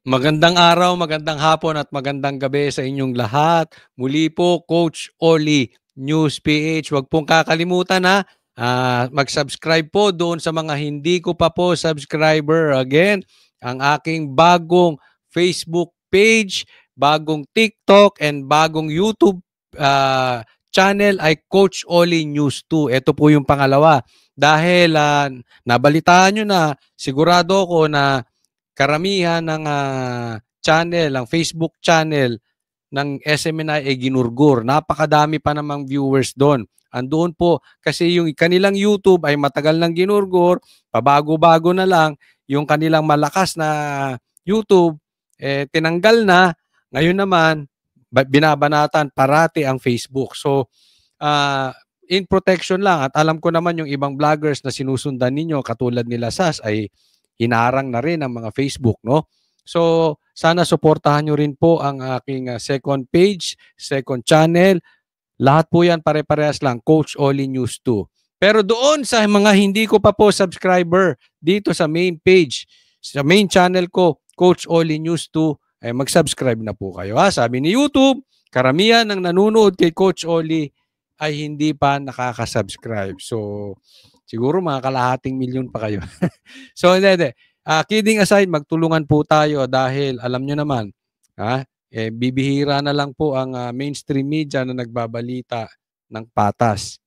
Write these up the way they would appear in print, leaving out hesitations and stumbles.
Magandang araw, magandang hapon at magandang gabi sa inyong lahat. Muli po, Coach Oli, News PH. Huwag pong kakalimutan ha, mag-subscribe po doon sa mga hindi ko pa po subscriber. Again, ang aking bagong Facebook page, bagong TikTok, and bagong YouTube channel ay Coach Oli News 2. Ito po yung pangalawa. Dahil nabalitaan nyo na, sigurado ko na karamihan ng channel, ang Facebook channel ng SMNI ay ginurgur. Napakadami pa namang viewers doon. Andoon po kasi yung kanilang YouTube ay matagal nang ginurgur, pabago-bago na lang yung kanilang malakas na YouTube tinanggal na. Ngayon naman binabanatan parati ang Facebook. So in protection lang, at alam ko naman yung ibang vloggers na sinusundan ninyo katulad nila Sas ay hinarang na rin ang mga Facebook, no? So, sana suportahan nyo rin po ang aking second page, second channel. Lahat po yan pare-parehas lang, Coach Oli News 2. Pero doon sa mga hindi ko pa po subscriber, dito sa main page, sa main channel ko, Coach Oli News 2, ay mag-subscribe na po kayo. Sabi ni YouTube, karamihan ng nanonood kay Coach Oli ay hindi pa nakaka-subscribe. So, siguro mga kalahating milyon pa kayo. So, hindi. Kidding aside, magtulungan po tayo dahil alam nyo naman, bibihira na lang po ang mainstream media na nagbabalita ng patas.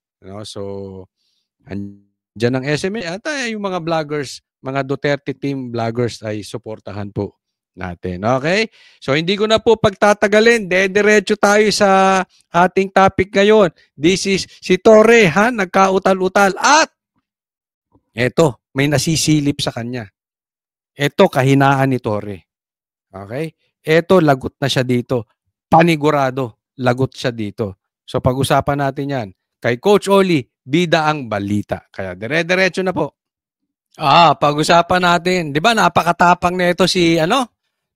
So, andyan ang SMA at yung mga vloggers, mga Duterte team vloggers ay suportahan po natin. Okay? So, hindi ko na po pagtatagalin. Dediretso tayo sa ating topic ngayon. This is si Torre, nagkautal-utal at eto, may nasisilip sa kanya. Eto, kahinaan ni Torre. Okay? Eto, lagot na siya dito. Panigurado, lagot siya dito. So, pag-usapan natin yan. Kay Coach Oli, bida ang balita. Kaya, dire-diretso na po. Pag-usapan natin. Di ba, napakatapang nito si,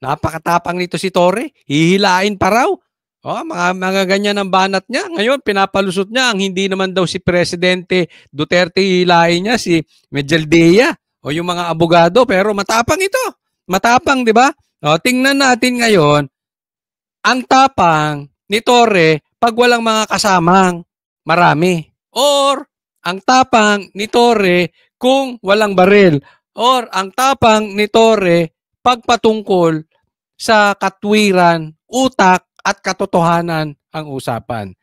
napakatapang nito si Torre. Hihilain pa raw. Mga ganyan ang banat niya. Ngayon, pinapalusot niya ang hindi naman daw si Presidente Duterte, hihilain niya si Medjaldea o yung mga abogado. Pero matapang ito. Matapang, di ba? Tingnan natin ngayon, ang tapang ni Torre pag walang mga kasamang marami. Or, ang tapang ni Torre kung walang baril. Or, ang tapang ni Torre pagpatungkol sa katwiran, utak, at katotohanan ang usapan.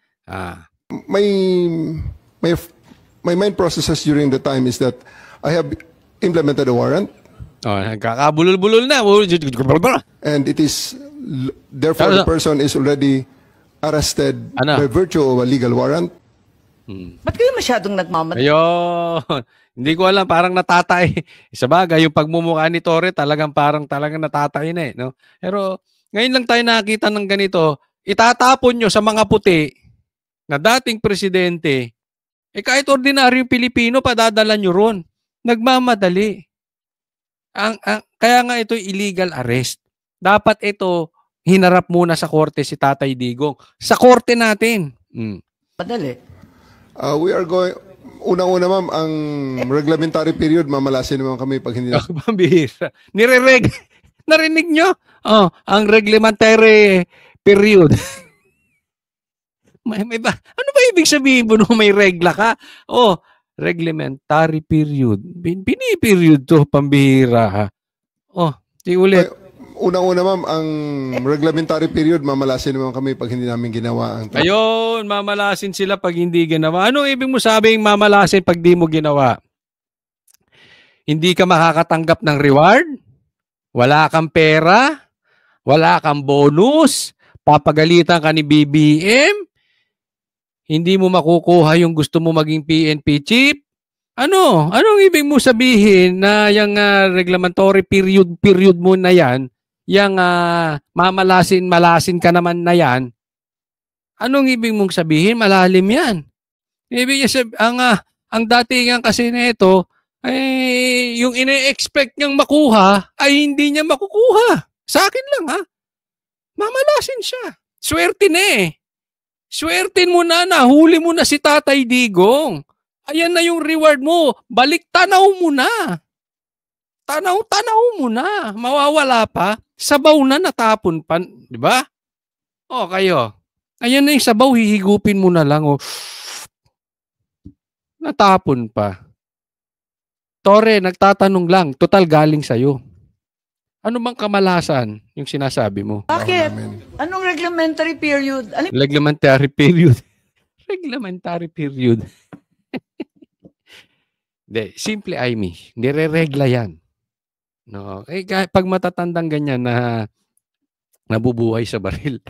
My main processes during the time is that I have implemented a warrant. Nagkakabulol-bulol na. And it is, therefore, the person is already arrested by virtue of a legal warrant. Ba't kayo masyadong nagmamadali? Ayun. Hindi ko alam, parang natatay. Sa bagay, yung pagmumukha ni Torre talagang natatay na eh. No? Pero ngayon lang tayo nakita ng ganito, itatapon nyo sa mga puti na dating presidente, kahit ordinaryong Pilipino, padadala nyo ron. Nagmamadali. Kaya nga ito illegal arrest. Dapat ito, hinarap muna sa korte si Tatay Digong. Sa korte natin. Madali. We are going, unang-una ma'am, ang reglementary period, mamalasin naman kami pag hindi na. Pambihira. Narinig nyo? Ang reglementary period. Ano ba ibig sabihin mo nung may regla ka? Reglementary period. Pini-period to, pambihira ha. Di ulit. Unang-una ma'am, ang reglementary period, mamalasin naman kami pag hindi namin ginawa ang Ayun, mamalasin sila pag hindi ginawa. Ano ibig mo sabing mamalasin pag di mo ginawa? Hindi ka makakatanggap ng reward? Wala kang pera? Wala kang bonus? Papagalitan ka ni BBM? Hindi mo makukuha yung gusto mo maging PNP chief? Anong ibig mo sabihin na yung reglementary period mo na yan, yung mamalasin ka naman na yan, anong ibig mong sabihin? Malalim yan. Ibig niya ang datingan kasi nito, yung ine-expect niyang makuha ay hindi niya makukuha. Sa akin lang mamalasin siya. Swerte na eh. Swertin mo na, nahuli mo na si Tatay Digong. Ayan na yung reward mo. Balik tanaw mo na. Tanaw mo na. Mawawala pa. Sabaw na natapon pa. Di ba? O, kayo. Ayan na yung sabaw, hihigupin mo na lang. O. Natapon pa. Tore, nagtatanong lang. Total galing sa'yo. Ano bang kamalasan yung sinasabi mo? Bakit? Anong reglementary period? Reglementary period. Reglementary period. Hindi, simple Amy. Nire-regla yan. No, pag matatandang ganyan na nabubuhay sa baril,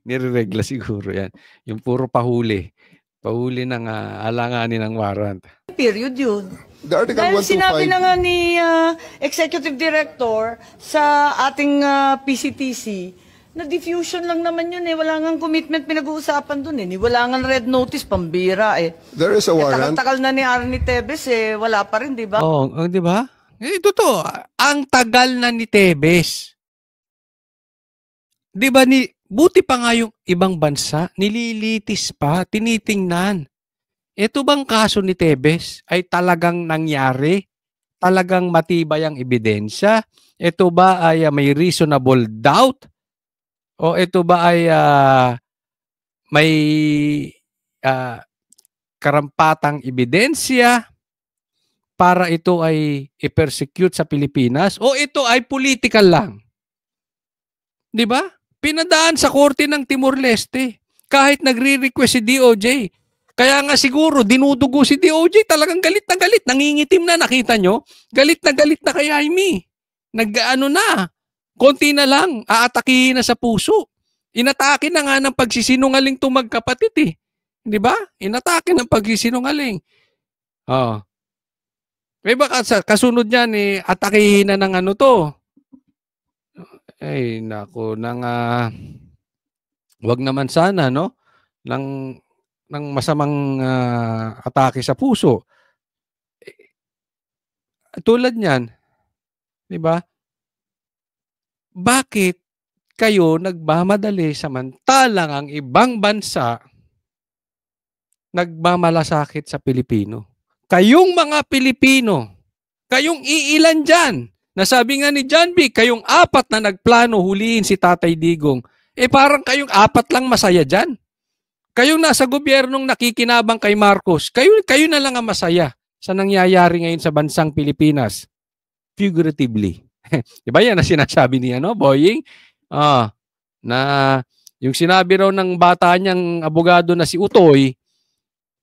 nire-regla siguro yan. Yung puro pahuli. Pahuli ng alanganin ng warrant. Period yun. The Article Dahil 125. sinabi na nga ni Executive Director sa ating PCTC, na diffusion lang naman yun eh. Wala nga commitment pinag-uusapan dun eh. Wala nga red notice, pambira eh. There is a warrant. Tagal-tagal na ni Arnie Tevez eh. Wala pa rin, di ba? Oo, di ba? Totoo. Ang tagal na ni Tevez. Di ba buti pa nga yung ibang bansa, nililitis pa, tinitingnan. Ito bang kaso ni Tevez ay talagang nangyari? Talagang matibay ang ebidensya? Ito ba ay may reasonable doubt? O ito ba ay may karampatang ebidensya para ito ay i-persecute sa Pilipinas? O ito ay political lang? Di ba? Pinadaan sa korte ng Timor-Leste kahit nagre-request si DOJ. Kaya nga siguro dinudugo si DOJ, talagang galit na galit, nangingitim na, nakita nyo? Galit na kay Jaime. Nag-ano na, konti na lang, aatakihin na sa puso. Inatake na nga ng pagsisinungaling itong magkapatid eh. Di ba? Inatake ng pagsisinungaling. Oh. May baka kasunod niyan eh, atakihin na ng ano to. Ay, nako, wag naman sana, no? Ng masamang atake sa puso. Tulad niyan, di ba? Bakit kayo nagmamadali samantalang ang ibang bansa nagmamalasakit sa Pilipino? Kayong mga Pilipino, kayong iilan dyan. Nasabi nga ni John B, kayong 4 na nagplano huliin si Tatay Digong. Parang kayong 4 lang masaya dyan. Kayong nasa gobyernong nakikinabang kay Marcos, kayo na lang ang masaya sa nangyayari ngayon sa bansang Pilipinas. Figuratively. Diba yan na sinasabi niya, no, Boying? Na yung sinabi raw ng bata niyang abogado na si Utoy,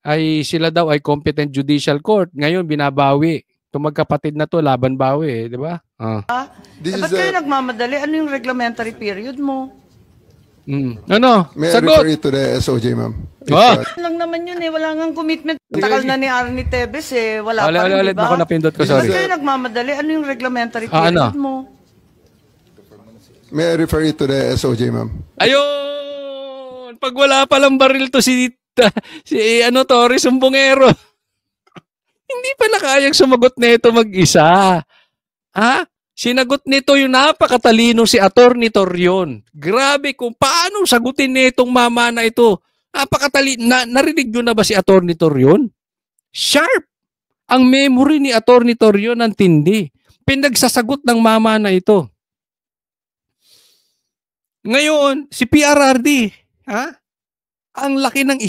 ay sila daw ay competent judicial court. Ngayon, binabawi. Itong magkapatid na to, laban bawi, di ba? Ba't kayo nagmamadali? Ano yung reglementary period mo? Ano? May I Sagot! refer you to the SOJ, ma'am? Lang naman yun eh. Wala nga commitment. Tagal na ni Arnie Tevez eh. Wala pa rin, Ulit diba? ako napindot ko, sorry. Ba't kayo nagmamadali? Ano yung reglementary period mo? May I refer you to the SOJ, ma'am? Ayun! Pag wala palang baril to si Torres Sumbongero. Hindi pala kayang sumagot nito mag-isa. Sinagot nito yung napakatalino si Atty. Torion. Grabe kung paano sagutin nitong mama na ito. Napakatalino. Narinig nyo na ba si Atty. Torion? Sharp. Ang memory ni Atty. Torion ang tindi. Pinagsasagot ng mama na ito. Ngayon, si PRRD, ang laki ng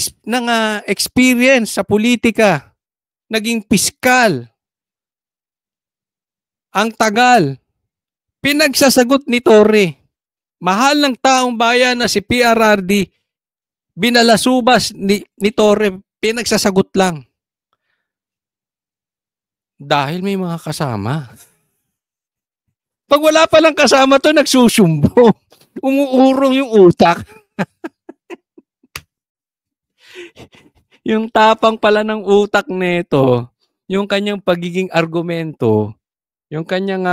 experience sa politika. Naging piskal. Ang tagal. Pinagsasagot ni Torre. Mahal ng taong bayan na si PRRD, binalasubas ni Torre, pinagsasagot lang. Dahil may mga kasama. Pag wala palang kasama to, nagsusumbo. Umuurong yung utak. Yung tapang pala ng utak nito, yung kanyang pagiging argumento, yung kanyang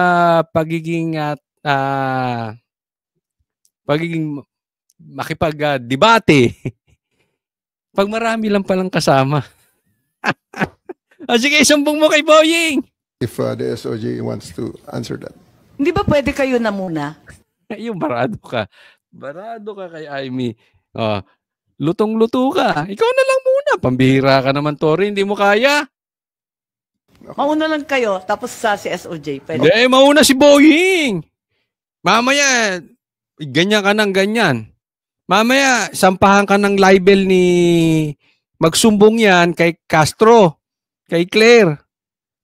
pagiging makipag-debate, pag marami lang palang kasama. Sige, sumbong mo kay Boying. If the SOJ wants to answer that. Hindi ba pwede kayo na muna? Yung barado ka. Barado ka kay Jaime. Lutong-luto ka. Ikaw na lang muna. Pambihira ka naman, Tori. Hindi mo kaya. Mauna lang kayo, tapos sa CSOJ. Hindi, mauna si Boying. Mamaya, ganyan ka ng ganyan. Mamaya, sampahan ka ng libel ni magsumbong yan kay Castro, kay Claire.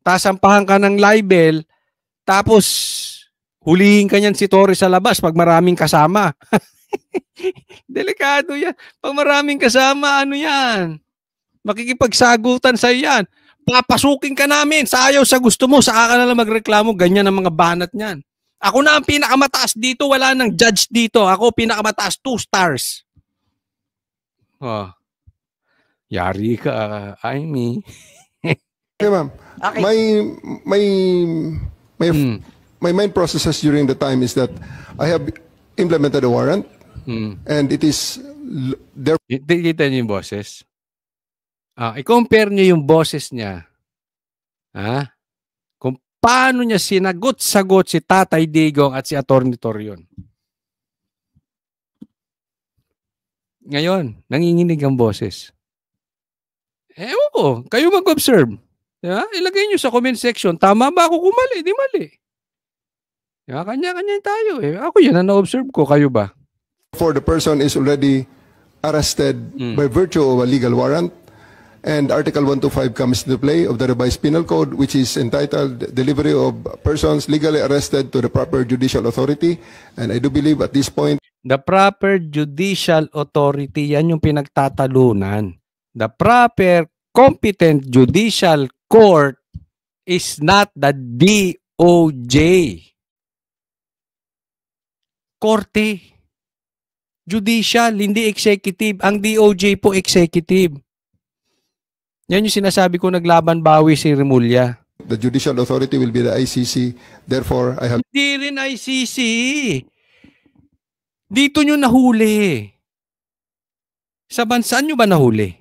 Tapos sampahan ka ng libel, tapos hulihin ka niyan si Torres sa labas pag maraming kasama. Delikado yan. Pag maraming kasama, ano yan? Makikipagsagutan sa yan. Papasukin ka namin. Sayaw sa gusto mo. Saka ka na lang magreklamo. Ganyan ang mga banat niyan. Ako na ang pinakamataas dito. Wala nang judge dito. Ako pinakamataas. 2 stars. Oh. Yari ka, Amy. Okay, ma'am. Okay. My main processes during the time is that I have implemented a warrant and it is there. Kita niyo yung boses? I-compare niyo yung boses niya. Kung paano niya sinagot-sagot si Tatay Digong at si Atty. Torion. Ngayon, nanginginig ang boses. Ewan ko, kayo mag-observe. Diba? Ilagay niyo sa comment section, tama ba ako kung mali? Di mali. Diba? Kanya-kanya tayo eh. Ako yan ang na-observe ko, kayo ba? For the person is already arrested by virtue of a legal warrant. And Article 125 comes into play of the revised penal code, which is entitled Delivery of Persons Legally Arrested to the Proper Judicial Authority. And I do believe at this point, the proper judicial authority, yan yung pinagtatalunan. The proper competent judicial court is not the DOJ. Korte. Judicial, hindi executive. Ang DOJ po executive. Yan yung sinasabi ko, naglaban bawi si Remulla. the judicial authority will be the ICC. Therefore, I have... Hindi rin ICC. Dito nyo nahuli. Sa bansa nyo ba nahuli?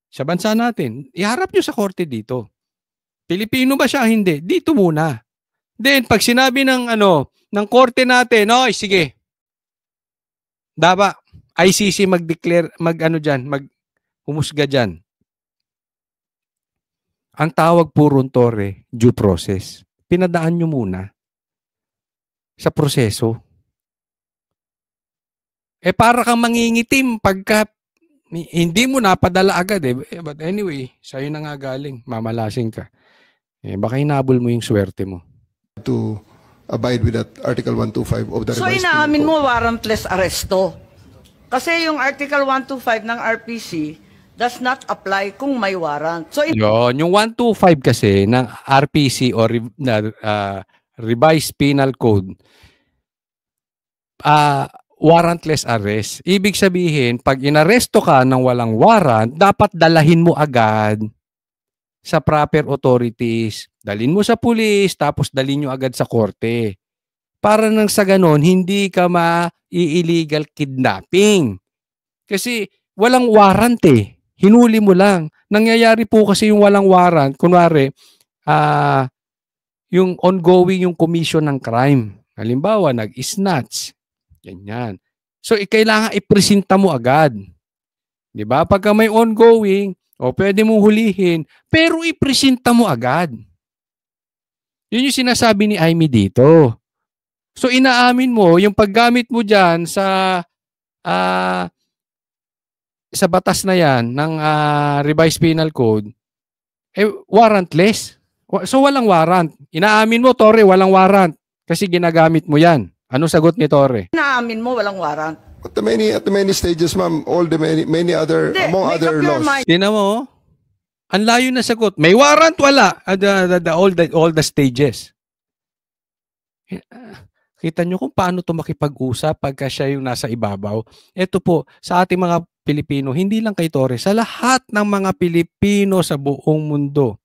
Sa bansa natin. Iharap nyo sa korte dito. Pilipino ba siya? Hindi. Dito muna. Then, pag sinabi ng ng korte natin, oy, sige. Dapat ICC mag-declare, humusga dyan. Ang tawag po ron, Tore, due process. Pinadaan nyo muna sa proseso. Para kang mangingitim pagka hindi mo napadala agad eh. But anyway, sa'yo na nga galing. Mamalasing ka. Baka hinabol mo yung swerte mo. To abide with that Article 125 of the So revised inaamin penal mo warrantless arresto. Kasi yung Article 125 ng RPC does not apply kung may warrant. So yung 125 kasi ng RPC or Revised Penal Code, warrantless arrest. Ibig sabihin, pag inaresto ka ng walang warrant, dapat dalahin mo agad sa proper authorities. Dalhin mo sa pulis, tapos dalhin nyo agad sa korte. Para nang sa ganon, hindi ka ma-illegal kidnapping. Kasi walang warrant eh. Hinuli mo lang. Nangyayari po kasi yung walang warrant, kunwari, yung ongoing yung commission ng crime. Halimbawa, nag-snatch. Ganyan. So, kailangan ipresenta mo agad. Di ba? Pagka may ongoing, pwede mong hulihin, pero ipresenta mo agad. Yun yung sinasabi ni Amy dito. So, inaamin mo, yung paggamit mo dyan sa batas na yan ng Revised Penal Code, warrantless. So, walang warrant. Inaamin mo, Tore, walang warrant. Kasi ginagamit mo yan. Anong sagot ni Tore? inaamin mo walang warrant. At the many stages, ma'am, all the many other, Hindi, among make other up your laws. mind. Tingnan mo, ang layo na sagot. May warrant, wala. All the stages. Kita nyo kung paano ito makipag-usap pagka siya yung nasa ibabaw. Ito po, sa ating mga Pilipino, hindi lang kay Torres, sa lahat ng mga Pilipino sa buong mundo.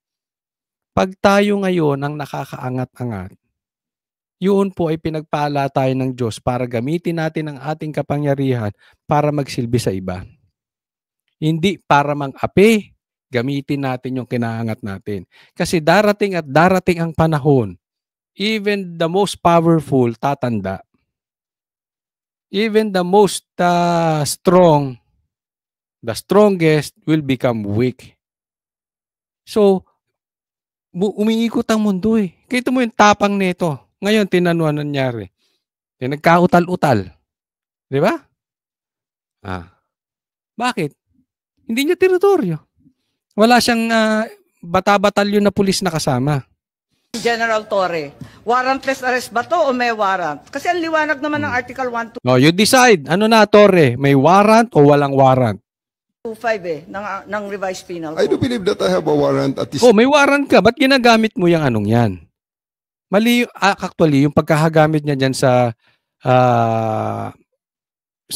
Pag tayo ngayon ang nakakaangat-angat, yun po ay pinagpala tayo ng Diyos para gamitin natin ang ating kapangyarihan para magsilbi sa iba. Hindi para mang-api, gamitin natin yung kinaangat natin. Kasi darating at darating ang panahon, even the most powerful tatanda. Even the most strong, the strongest will become weak. So, umiikot ang mundo eh. Kita mo yung tapang nito. Ngayon, tinanuan nangyari. Nagkautal-utal. Di ba? Bakit? Hindi niya teritoryo. Wala siyang bata-batalyon na pulis na kasama. General Torre, warrantless arrest ba to o may warrant? Kasi ang liwanag naman ng Article 125 No, you decide. Ano na, Torre? May warrant o walang warrant? ng revised penal I do code. believe that I have a warrant at this Oh, may warrant ka. Ba't ginagamit mo yung anong yan? Mali, actually, yung pagkahagamit niya dyan sa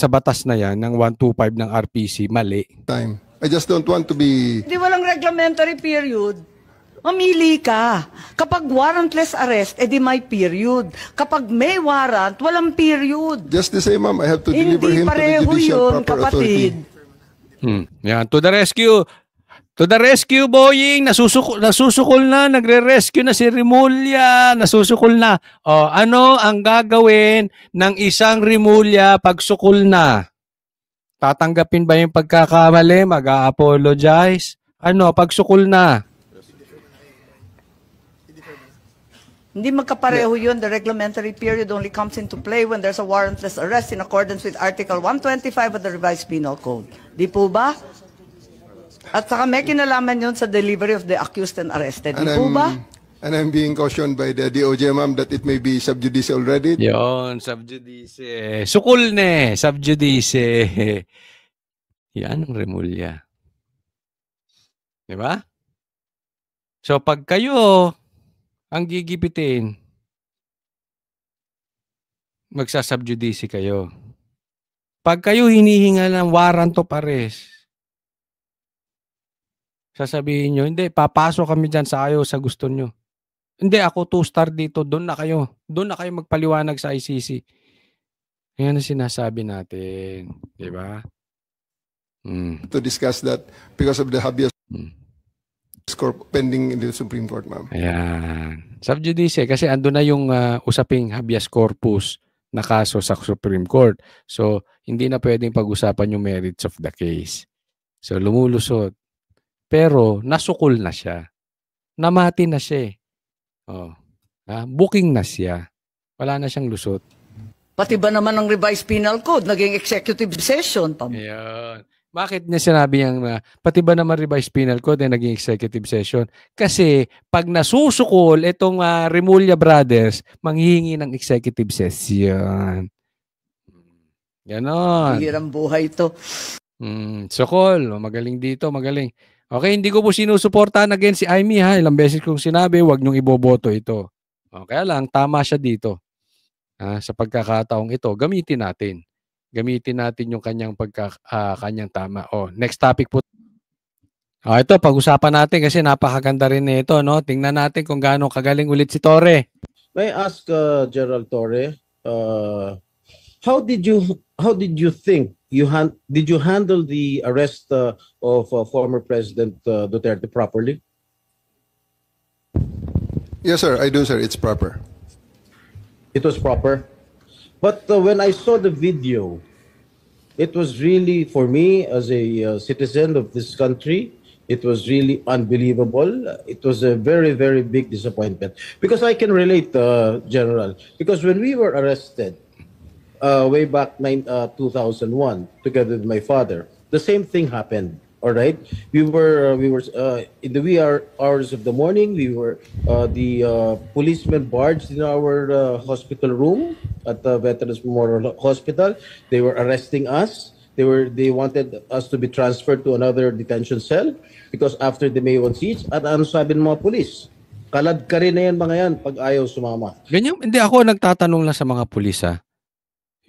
batas na yan, ng 125 ng RPC, mali. time. I just don't want to be... Hindi walang reglementary period. Mamili ka. Kapag warrantless arrest, edi may period. Kapag may warrant, walang period. Just the same, ma'am, I have to deliver Hindi him to the pareho judicial yun, proper authority. kapatid. Yan, to the rescue. To the rescue, Boying. Nasusukol na. Nagre-rescue na si Rimulya. Nasusukol na. O, ano ang gagawin ng isang Rimulya pag sukol na? Tatanggapin ba yung pagkakamali? Mag-a-apologize? Ano, pag sukol na? Hindi magkapareho yun. The reglementary period only comes into play when there's a warrantless arrest in accordance with Article 125 of the Revised Penal Code. Di po ba? At saka may kinalaman yun sa delivery of the accused and arrested. Di po ba? And I'm being cautioned by the DOJ, ma'am, that it may be sub judice already. Yon, sub judice. Sukol na, sub judice. Yan ang Rimulya. Di ba? So pag kayo ang gigipitin, magsasubjudice kayo. Pag kayo hinihinga ng warrant of arrest, sasabihin nyo, hindi, papasok kami dyan sa ayaw sa gusto nyo. Hindi, ako 2-star dito, doon na kayo. Doon na kayo magpaliwanag sa ICC. Yan ang sinasabi natin. Di ba? To discuss that because of the habeas corpus pending in the Supreme Court, ma'am. Ayan. Subjudice, kasi ando na yung usaping habeas corpus na kaso sa Supreme Court. So, hindi na pwedeng pag-usapan yung merits of the case. So, lumulusot. Pero, nasukol na siya. Namati na siya. Oh. Booking na siya. Wala na siyang lusot. Pati ba naman ng revised penal code, naging executive session? Ayan. Bakit niya sinabi niyang pati ba naman revised penal code ay naging executive session? Kasi pag nasusukol itong Rimulya Brothers, manghihingi ng executive session. Ganon. Hirang buhay ito. Sukol. Magaling dito, magaling. Okay, hindi ko po sinusuportahan again si Amy ha. Ilang beses kong sinabi, huwag niyong iboboto ito. Kaya lang, tama siya dito. Sa pagkakataong ito, gamitin natin. Gamitin natin yung kanyang kanyang tama. Next topic po. Ito, pag-usapan natin kasi napakaganda rin nito, no? Tingnan natin kung gaano kagaling ulit si Torre. May I ask General Torre, how did you think did you handle the arrest of former President Duterte properly? Yes, sir. I do, sir. It's proper. It was proper. But when I saw the video, it was really, for me as a citizen of this country, it was really unbelievable. It was a very, very big disappointment. Because I can relate, General. Because when we were arrested way back 2001, together with my father, the same thing happened. All right, we were in the wee hours of the morning. We were the policemen barged in our hospital room at the Veterans Memorial Hospital. They were arresting us. They wanted us to be transferred to another detention cell because after the May 1 siege, at ano sabi ng mga pulis? Kalad ka rin na yan mga yan pag ayaw sumama. Ganyan, hindi ako nagtatanong lang sa mga pulis ha.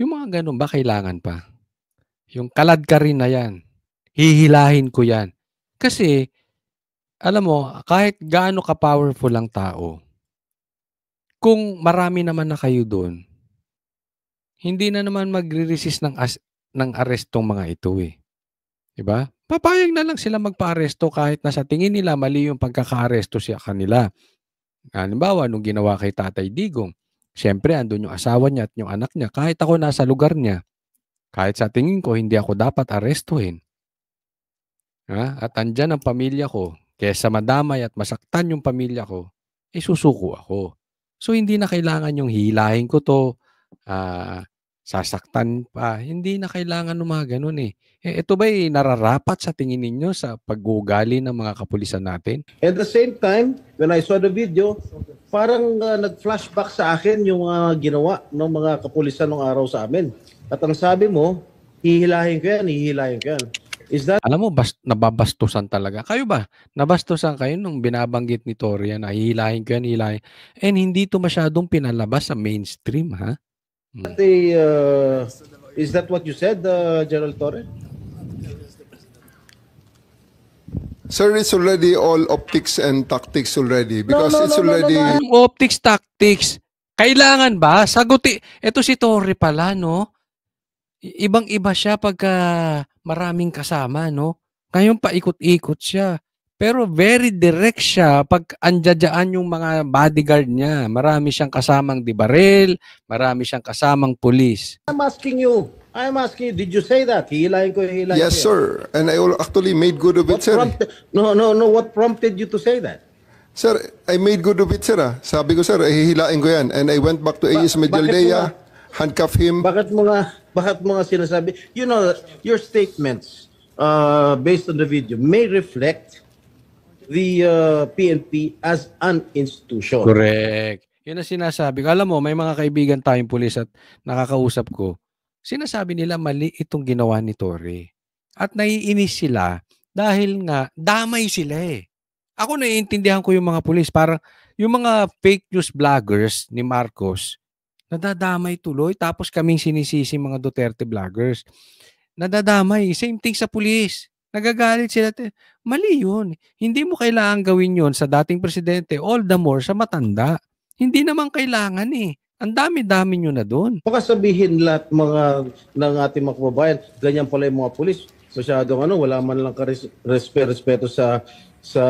Yung mga ganun ba kailangan pa? Yung kalad ka rin na yan. Hihilahin ko yan. Kasi, alam mo, kahit gaano ka-powerful ang tao, kung marami naman na kayo doon, hindi na naman magre-resist ng arrestong mga ito eh. Diba? Papayag na lang sila magpa-aresto kahit na sa tingin nila mali yung pagkaka-aresto siya kanila. Halimbawa, nung ginawa kay Tatay Digong, siyempre andun yung asawa niya at yung anak niya. Kahit ako nasa lugar niya, kahit sa tingin ko, hindi ako dapat arestuhin. At andyan ang pamilya ko, Kaysa madamay at masaktan yung pamilya ko, eh susuko ako. So hindi na kailangan yung hilahin ko 'to, sasaktan pa, hindi na kailangan ng mga gano'n, eh. Eh, ito ba'y nararapat sa tingin ninyo sa pag-uugali ng mga kapulisan natin? At the same time, when I saw the video, parang nag-flashback sa akin yung ginawa ng mga kapulisan nung araw sa amin. At ang sabi mo, hihilahin ko yan, hihilahin ko yan. Is that Alam mo nababastusan talaga. Kayo ba, nabastusan kayo nung binabanggit ni Toria na hihilahin ko yan, hihilahin and hindi 'to masyadong pinalabas sa mainstream, ha? is that what you said, General Torre? Sir, it's already all optics and tactics already because it's already Yung optics, tactics, kailangan ba eto si Torre pala 'no, ibang-iba siya pagka maraming kasama 'no, ngayon paikot-ikot siya. Pero very direct siya 'pag andiya-diyan yung mga bodyguard niya, marami siyang kasamang di-baril, marami siyang kasamang pulis. I'm asking you, did you say that? Hihilahin ko, hihilahin yes, ko yan. sir, and I actually made good of it, What sir. what prompted you to say that? Sir, I made good of it, sir. Sabi ko, sir, hihilain ko yan. And I went back to AS Medialdea, handcuff him. Bakit mo nga sinasabi? You know, your statements based on the video may reflect the PNP as an institution. Correct. Yun ang sinasabi ko. Alam mo, may mga kaibigan tayong pulis at nakakausap ko, sinasabi nila mali itong ginawa ni Torre. At naiinis sila dahil nga damay sila eh. Ako naiintindihan ko yung mga pulis. Parang yung mga fake news vloggers ni Marcos, nadadamay tuloy. Tapos kaming sinisisi mga Duterte vloggers. Nadadamay. Same thing sa pulis. Nagagalit sila. Mali yun. Hindi mo kailangan gawin yun sa dating presidente, all the more sa matanda. Hindi naman kailangan eh. Ang dami-dami nyo na doon. Baka sabihin lahat ng ating mga kababayan, ganyan pala yung mga pulis. Masyadong wala man lang respeto sa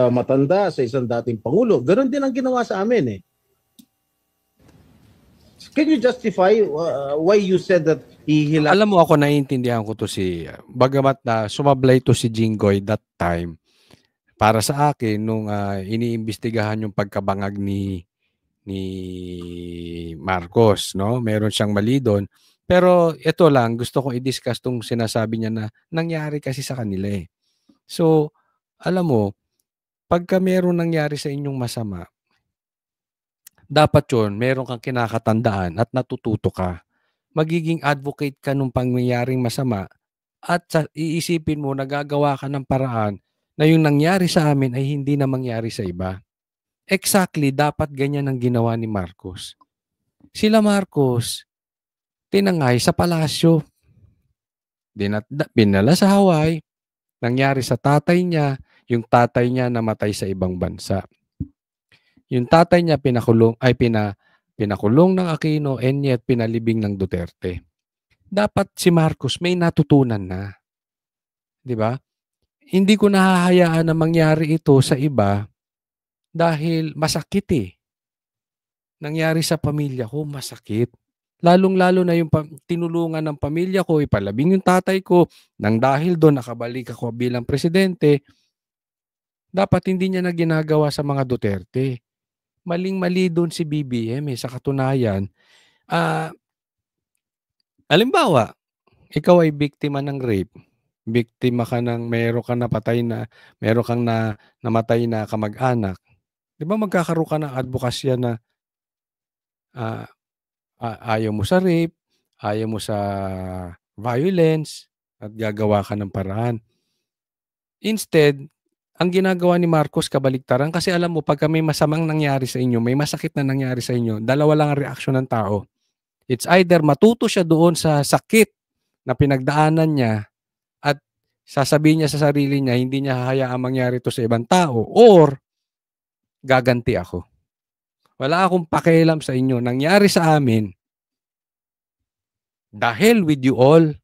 matanda, sa isang dating pangulo. Ganon din ang ginawa sa amin eh. Can you justify why you said that Alam mo ako, naiintindihan ko to bagamat na sumablay to si Jinggoy that time, para sa akin, nung iniimbestigahan yung pagkabangag ni Marcos, no? Meron siyang mali doon. Pero ito lang, gusto kong i-discuss tong sinasabi niya na nangyari kasi sa kanila eh. So, alam mo, pagka meron nangyari sa inyong masama, dapat yun, meron kang kinakatandaan at natututo ka. Magiging advocate ka nung pangyayaring masama at iisipin mo, nagagawa ka ng paraan na yung nangyari sa amin ay hindi na mangyari sa iba. Exactly, dapat ganyan ang ginawa ni Marcos. Sila Marcos, tinangay sa palasyo. Binala sa Hawaii. Nangyari sa tatay niya, yung tatay niya namatay sa ibang bansa. Yung tatay niya pinakulong ng Aquino and yet pinalibing ng Duterte. Dapat si Marcos may natutunan na. 'Di ba? Hindi ko nahahayaan na mangyari ito sa iba dahil masakit eh. Nangyari sa pamilya ko, masakit. Lalong-lalo na yung tinulungan ng pamilya ko, ipalabing yung tatay ko, nang dahil doon nakabalik ako bilang presidente, dapat hindi niya na ginagawa sa mga Duterte. Maling-mali doon si BBM sa katunayan. Halimbawa, ikaw ay biktima ng rape. Biktima ka ng meron kang namatay na kamag-anak. 'Di ba magkakaroon ka ng advokasya na ayaw mo sa rape, ayaw mo sa violence, at gagawa ka ng paraan. Instead, ang ginagawa ni Marcos kabaliktaran kasi alam mo pagka may masamang nangyari sa inyo, may masakit na nangyari sa inyo, dalawa lang ang reaksyon ng tao. It's either matuto siya doon sa sakit na pinagdaanan niya at sasabihin niya sa sarili niya, hindi niya hahayaang mangyari ito sa ibang tao, or gaganti ako. Wala akong pakialam sa inyo. Nangyari sa amin, dahil with you all,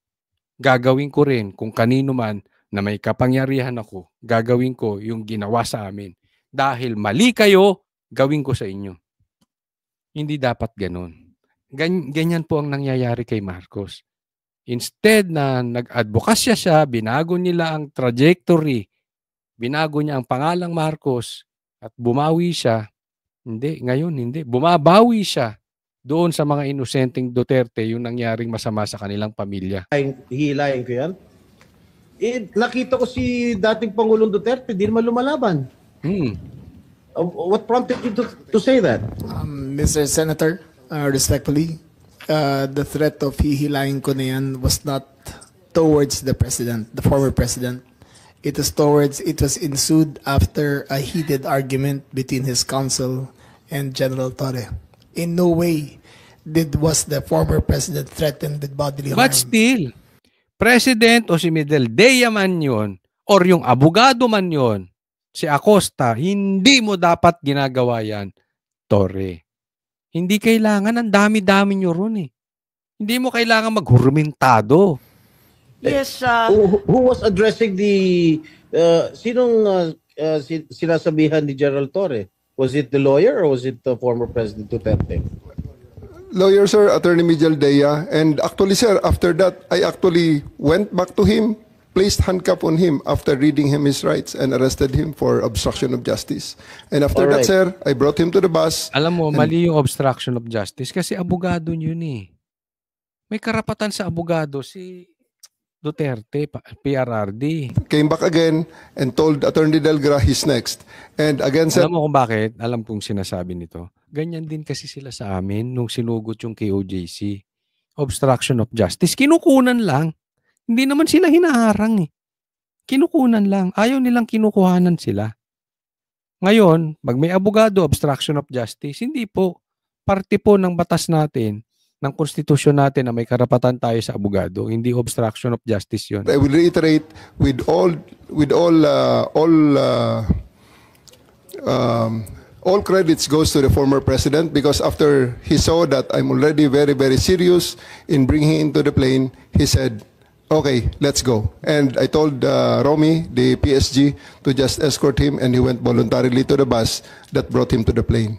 gagawin ko rin kung kanino man na may kapangyarihan ako, gagawin ko yung ginawa sa amin. Dahil mali kayo, gawin ko sa inyo. Hindi dapat ganun. Ganyan po ang nangyayari kay Marcos. Instead na nag-advokasya siya, binago nila ang trajectory binago niya ang pangalang Marcos at bumawi siya. Hindi, ngayon hindi. Bumabawi siya doon sa mga inosenteng Duterte yung nangyaring masama sa kanilang pamilya. Hihilayin ko yan. Nakita ko si dating Pangulong Duterte, di naman lumalaban. What prompted you to say that? Mr. Senator, respectfully, the threat of hihilayin ko na yan was not towards the president, the former president. It was ensued after a heated argument between his counsel and General Torre. In no way was the former president threatened with bodily harm. But still, president o si Medeldea man yun, or yung abogado man yun, si Acosta, hindi mo dapat ginagawa yan, Torre. Hindi kailangan, ang dami-dami nyo ron eh. Hindi mo kailangan maghurumentado. Yes, Who was addressing the sinasabihan ni General Torre? Was it the lawyer or was it the former President Duterte? Lawyer, sir, Attorney Miguel Dea. And actually, sir, after that, I actually went back to him, placed handcuff on him after reading him his rights and arrested him for obstruction of justice. And after that, Alright. sir, I brought him to the bus. Alam mo, mali yung obstruction of justice kasi abogado yun eh. May karapatan sa abogado si Duterte, PRRD. Came back again and told Attorney Delgra he's next. And again, sir, Alam mo kung bakit? Alam kong sinasabi nito. Ganyan din kasi sila sa amin nung sinugot yung KOJC. Obstruction of justice. Kinukunan lang. Hindi naman sila hinaharang eh. Kinukunan lang. Ayaw nilang kinukuhanan sila. Ngayon, pag may abogado, obstruction of justice, hindi po. Parte po ng batas natin, ng konstitusyon natin na may karapatan tayo sa abogado. Hindi obstruction of justice yun. I will reiterate with all credits goes to the former president because after he saw that I'm already very, very serious in bringing him into the plane, he said, okay, let's go. And I told Romy, the PSG, to just escort him and he went voluntarily to the bus that brought him to the plane.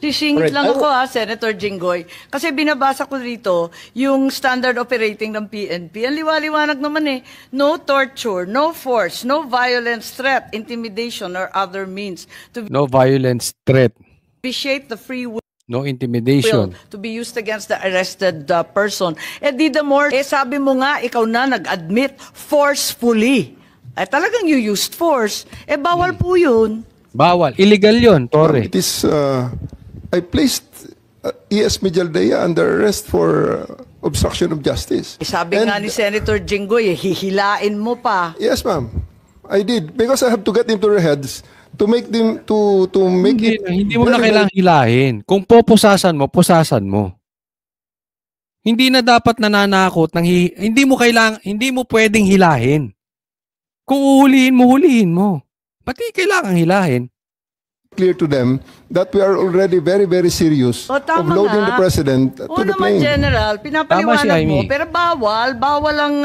Sisingit lang ako Senator Jinggoy. Kasi binabasa ko dito yung standard operating ng PNP. Ang liwaliwanag naman eh. No torture, no force, no violence, threat, intimidation, or other means to No violence, threat, vitiate the free will no intimidation. to be used against the arrested person. Di the more, sabi mo nga, ikaw na nag-admit forcefully. Talagang you used force. Bawal po yun. Bawal. Illegal yun, Torre. It is, I placed E.S. Mijaldea under arrest for obstruction of justice. Sabi And- nga ni Senator Jinggoy, hihilain mo pa. Yes, ma'am. I did because I have to get into their heads to make them to make it. Hindi mo na very, kailangang hilahin. Kung pupusasan mo. Hindi na dapat nananakot hindi mo pwedeng hilahin. Kung hulihin mo. Pati kailangang hilahin. clear to them that we are already very, very serious of Tama loading nga. the president to the naman, plane. General, Tama si pinapaliwanag mo, Amy. pero bawal ang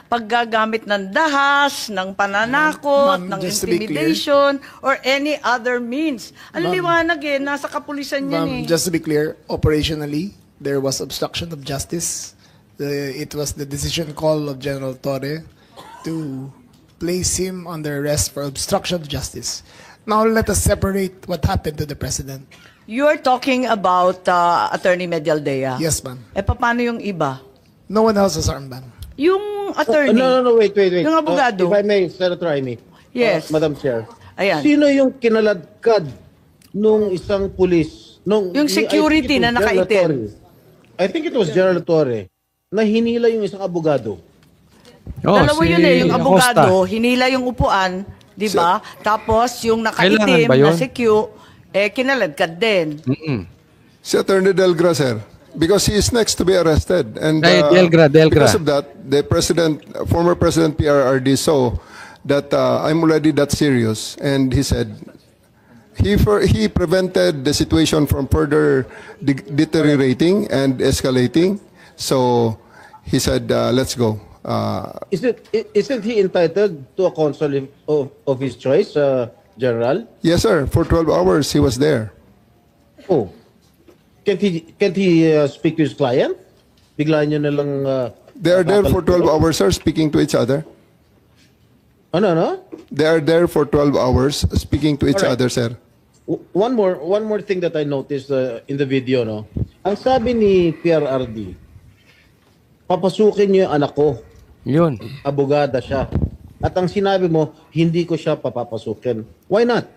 paggagamit ng dahas, ng pananakot, Ma'am, ng just to be intimidation, or any other means. Ang liwanag nasa kapulisan yan Ma'am, just to be clear, operationally, there was obstruction of justice. It was the decision call of General Torre to place him under arrest for obstruction of justice. Now let us separate what happened to the president. You are talking about Attorney Medialdea. Yes, ma'am. Paano yung iba? No one else has armband. Yung attorney. No, wait. Yung abogado. If I may, Senator Amy. Yes. Madam Chair. Ayan. Sino yung kinaladkad nung isang pulis? Yung security na nakaitim. I think it was General Torre na hinila yung isang abogado. Dalawa yun yung Acosta. abogado, hinila yung upuan, di ba? Tapos yung nakaitim Kailangan ba yun? na CQ, kinaladkad din. Si Attorney Delgra, sir, because he is next to be arrested. And Delgra. because of that, the former President PRRD saw that I'm already that serious. And he said, he prevented the situation from further deteriorating and escalating. So he said, let's go. Isn't he entitled to a counsel of his choice, General? Yes, sir. For 12 hours, he was there. Oh. Can't he speak to his client? Bigla niya na lang... They are there for 12 hours, sir, speaking to each other. Ano? They are there for 12 hours speaking to each Alright. other, sir. One more thing that I noticed in the video, no? Ang sabi ni PRRD, papasukin niyo yung anak ko. Yun. Abogada siya. At ang sinabi mo, hindi ko siya papapasukin. Why not?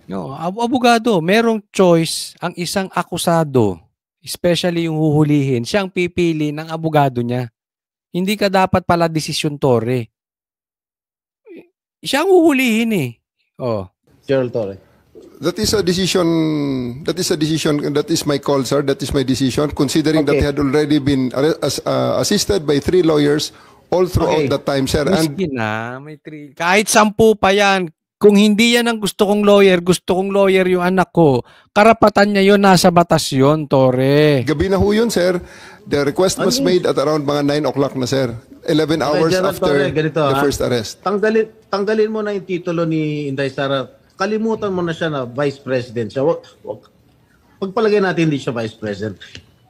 No, abogado, merong choice ang isang akusado, especially yung huhulihin, siyang pipili ng abogado niya. Hindi ka dapat pala desisyon tore. Siya ang huhulihin eh. Oh. Gerald Torre. That is a decision. That is my call, sir. That is my decision. Considering that Okay. he had already been assisted by 3 lawyers all throughout Okay. that time, sir. And Miskin na, may kahit 10 pa yan. Kung hindi yan ang gusto kong lawyer yung anak ko, karapatan niya yun, nasa batas yun, Tore. gabi na ho yun, sir. The request was made at around mga 9 o'clock na, sir. 11 hours Gerald after Torre, ganito, the ha? first arrest. Tanggalin mo na yung titulo ni Inday Sara. Kalimutan mo na siya na Vice President siya. Pagpalagay natin hindi siya Vice President.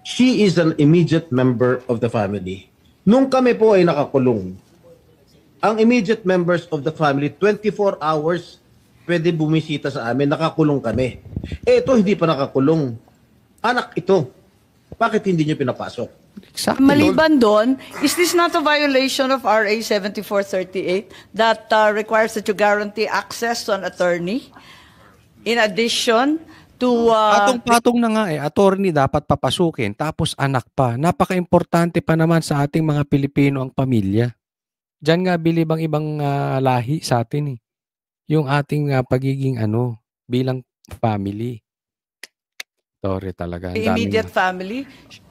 She is an immediate member of the family. Nung kami po ay nakakulong, ang immediate members of the family, 24 hours pwede bumisita sa amin, nakakulong kami. Ito hindi pa nakakulong. Anak ito. Bakit hindi niyo pinapasok? Exactly. Maliban doon, is this not a violation of RA 7438 that requires that you guarantee access to an attorney? In addition to... Patong-patong na nga eh. Attorney dapat papasukin, tapos anak pa. Napaka-importante pa naman sa ating mga Pilipino ang pamilya. Diyan nga bilib ang ibang lahi sa atin eh. Yung ating pagiging bilang family. Tore talaga. the immediate family.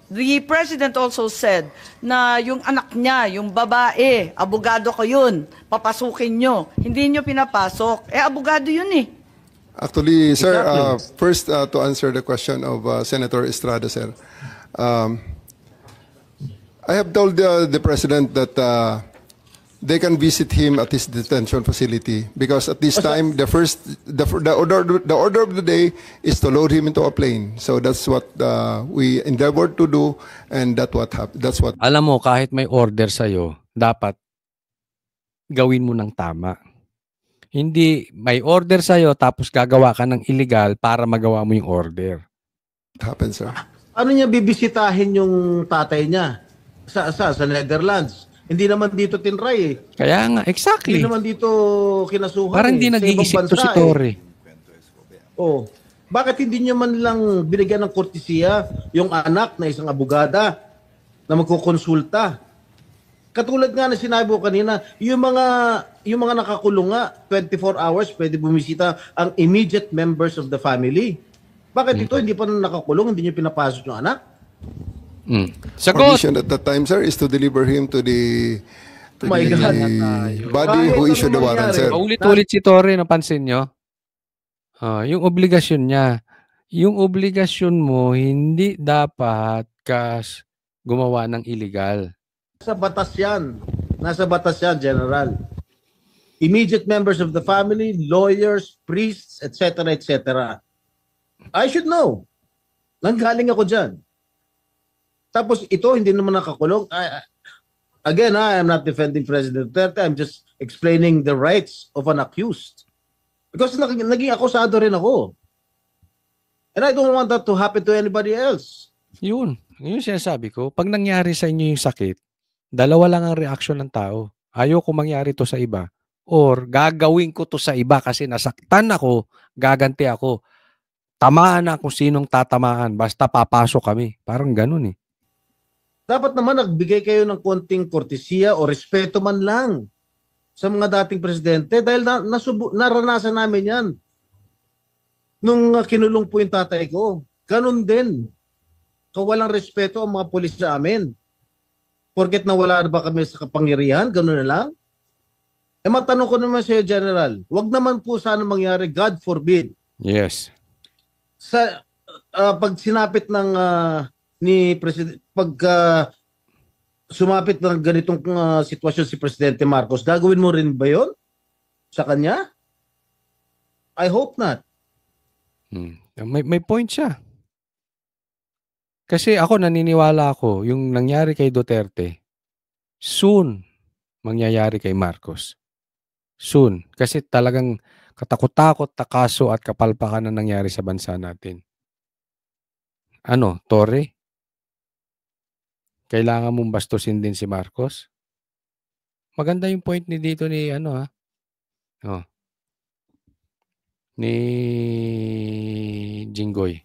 The president also said na yung anak niya, yung babae, abogado ko yun, papasukin nyo. Hindi nyo pinapasok. Abogado yun eh. Actually, sir, Exactly. first to answer the question of Senator Estrada, sir. I have told the president that they can visit him at his detention facility because at this time the order of the day is to load him into a plane. So that's what we endeavored to do, and that's what happened. That's what. Alam mo, kahit may order sa'yo, dapat gawin mo ng tama. Hindi may order sa'yo tapos gagawa ka ng illegal para magawa mo yung order. happened, sir. Ano niya bibisitahin yung tatay niya? Sa Netherlands. Hindi naman dito tinray eh. Kaya nga, exactly. Hindi naman dito kinasuhan. Parang hindi Sa ibang nag-iisip to bansa si Tore. Oh. Bakit hindi niyo man lang binigyan ng kortesiya yung anak na isang abogada na magkukonsulta? Katulad nga na sinabi ko kanina, yung mga nakakulong nga, 24 hours pwede bumisita ang immediate members of the family. Bakit ito hindi pa nakakulong, hindi niyo pinapasok yung anak? Sagot! Permission at that time, sir, is to deliver him to the My God. body who Kahit issued the anong warrant, mangyari. sir. Paulit-ulit si Tore, napansin nyo? Yung obligasyon niya. Yung obligasyon mo, hindi dapat gumawa ng illegal. Sa batas yan. Nasa batas yan, General. Immediate members of the family, lawyers, priests, etc., etc. I should know. Nanggaling ako dyan. Tapos ito, hindi naman nakakulong. Again, I am not defending President Duterte. I'm just explaining the rights of an accused. Because naging akusado rin ako. And I don't want that to happen to anybody else. Yun sinasabi ko. Pag nangyari sa inyo yung sakit, dalawa lang ang reaksyon ng tao. Ayoko mangyari to sa iba. Or gagawin ko to sa iba kasi nasaktan ako, gaganti ako. Tamaan na kung sinong tatamaan. Basta papasok kami. Parang ganun eh. Dapat naman nagbigay kayo ng konting kortesiya o respeto man lang sa mga dating presidente dahil naranasan namin yan. Nung kinulong po yung tatay ko, ganun din. Walang respeto ang mga pulis sa amin. Porket nawala na ba kami sa kapangyarihan, ganun na lang? Matanong ko naman sa iyo, General, wag naman po sana mangyari, God forbid. Yes. Sa pag sinapit ng ni President, pag sumapit ng ganitong sitwasyon si Presidente Marcos, gagawin mo rin ba yon sa kanya? I hope not. May point siya. Kasi ako naniniwala ako, yung nangyari kay Duterte, soon mangyayari kay Marcos. soon. Kasi talagang katakot-takot na kaso at kapalpakan na nangyari sa bansa natin. Ano, Torre? Kailangan mong bastusin din si Marcos? Maganda yung point ni dito ni ni Jinggoy.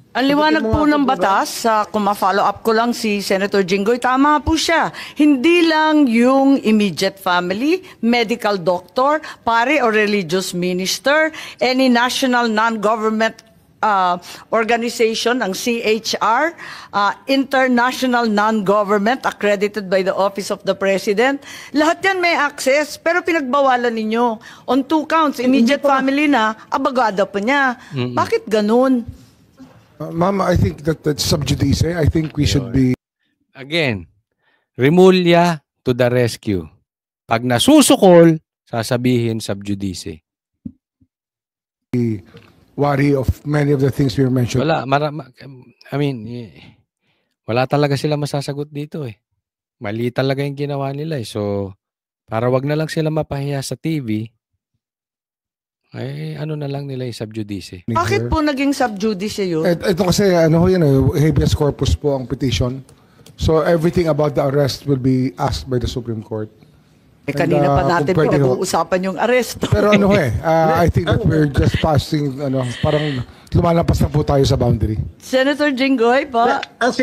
Ang liwanag po ng batas, kung ma-follow up ko lang si Senator Jinggoy, tama po siya. Hindi lang yung immediate family, medical doctor, pare or religious minister, any national non-government organization, ang CHR, international non-government accredited by the Office of the President. Lahat yan may access, pero pinagbawalan ninyo. On 2 counts, immediate family na, abogado pa niya. Bakit ganun? Ma'am, I think that's sub judice. I think we should be Again, Remulla to the rescue. Pag nasusukol, sasabihin sub judice. wary of many of the things we mentioned. Wala, wala talaga sila masasagot dito eh. Mali talaga yung ginawa nila eh. So, para wag na lang sila mapahiya sa TV, ay ano na lang nila yung sub judice. Bakit po naging sub judice yun? Ito kasi habeas corpus po ang petition. So everything about the arrest will be asked by the Supreme Court. Kanina pa natin kung pwede pinag-uusapan yung arresto. Pero I think that we're just passing, parang lumalampas na po tayo sa boundary. Senator Jinggoy pa? Ang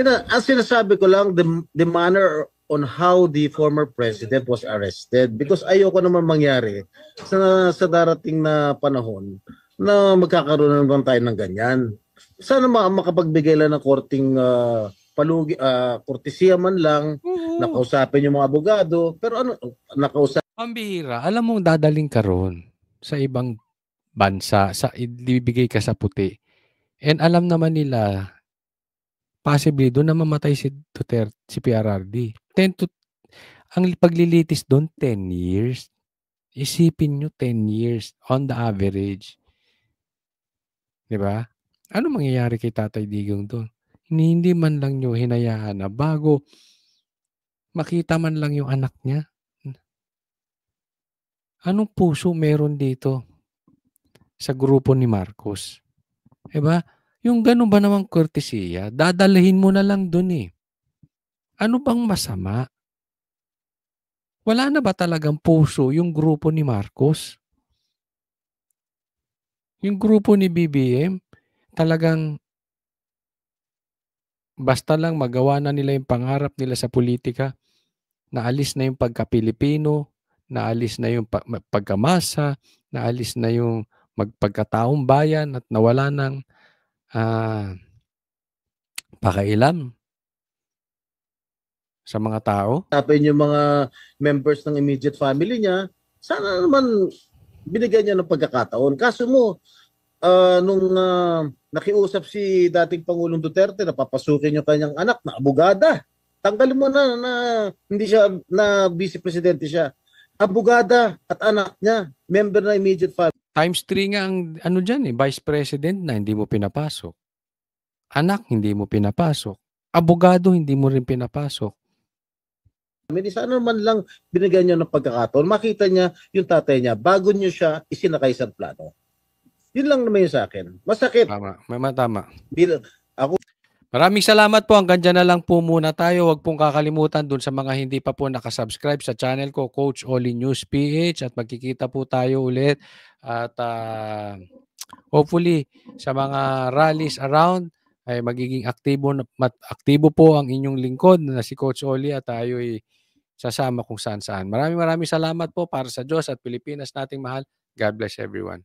sinasabi ko lang, the manner on how the former president was arrested, because ayoko naman mangyari sa darating na panahon na magkakaroon naman tayo ng ganyan. Sana makapagbigay lang ng korting kortesiya man lang, nakausapin yung mga abogado, pero Pambihira, alam mong dadaling ka ron sa ibang bansa, ibibigay ka sa puti. And alam naman nila, possibly doon na mamatay si Duterte, si PRRD. Ang paglilitis doon, 10 years. Isipin nyo, 10 years on the average. Diba? Ano mangyayari kay Tatay Digong doon? Hindi man lang nyo hinayaan na bago makita man lang yung anak niya. Anong puso meron dito sa grupo ni Marcos? Diba? Yung ganun ba namang kortesiya, dadalhin mo na lang dun eh. Ano bang masama? Wala na ba talagang puso yung grupo ni Marcos? Yung grupo ni BBM, talagang basta lang magawa na nila yung pangarap nila sa politika, naalis na yung pagka-Pilipino, naalis na yung pagkamasa, naalis na yung pagkataong bayan at nawala ng pakailam sa mga tao. Tapin yung mga members ng immediate family niya, sana naman binigyan niya ng pagkakataon. Kaso mo, nung nakiusap si dating Pangulong Duterte na papasukin yung kanyang anak na abogada, tanggalin mo na hindi siya, na vice-presidente siya. Abogada at anak niya, member na immediate family. Times 3 nga ang dyan vice president na hindi mo pinapasok. Anak, hindi mo pinapasok. Abogado, hindi mo rin pinapasok. Sana naman lang binigyan niya ng pagkakataon. Makita niya yung tatay niya bago niyo siya isinakay sa plano. Yun lang naman yung sa akin. Masakit. Tama. Ako. Maraming salamat po. Hanggang dyan na lang po muna tayo. Huwag pong kakalimutan dun sa mga hindi pa po nakasubscribe sa channel ko, Coach Oli News PH. At magkikita po tayo ulit. At hopefully sa mga rallies around ay magiging aktibo po ang inyong lingkod na si Coach Oli at tayo ay sasama kung saan-saan. Maraming salamat po para sa Diyos at Pilipinas nating mahal. God bless everyone.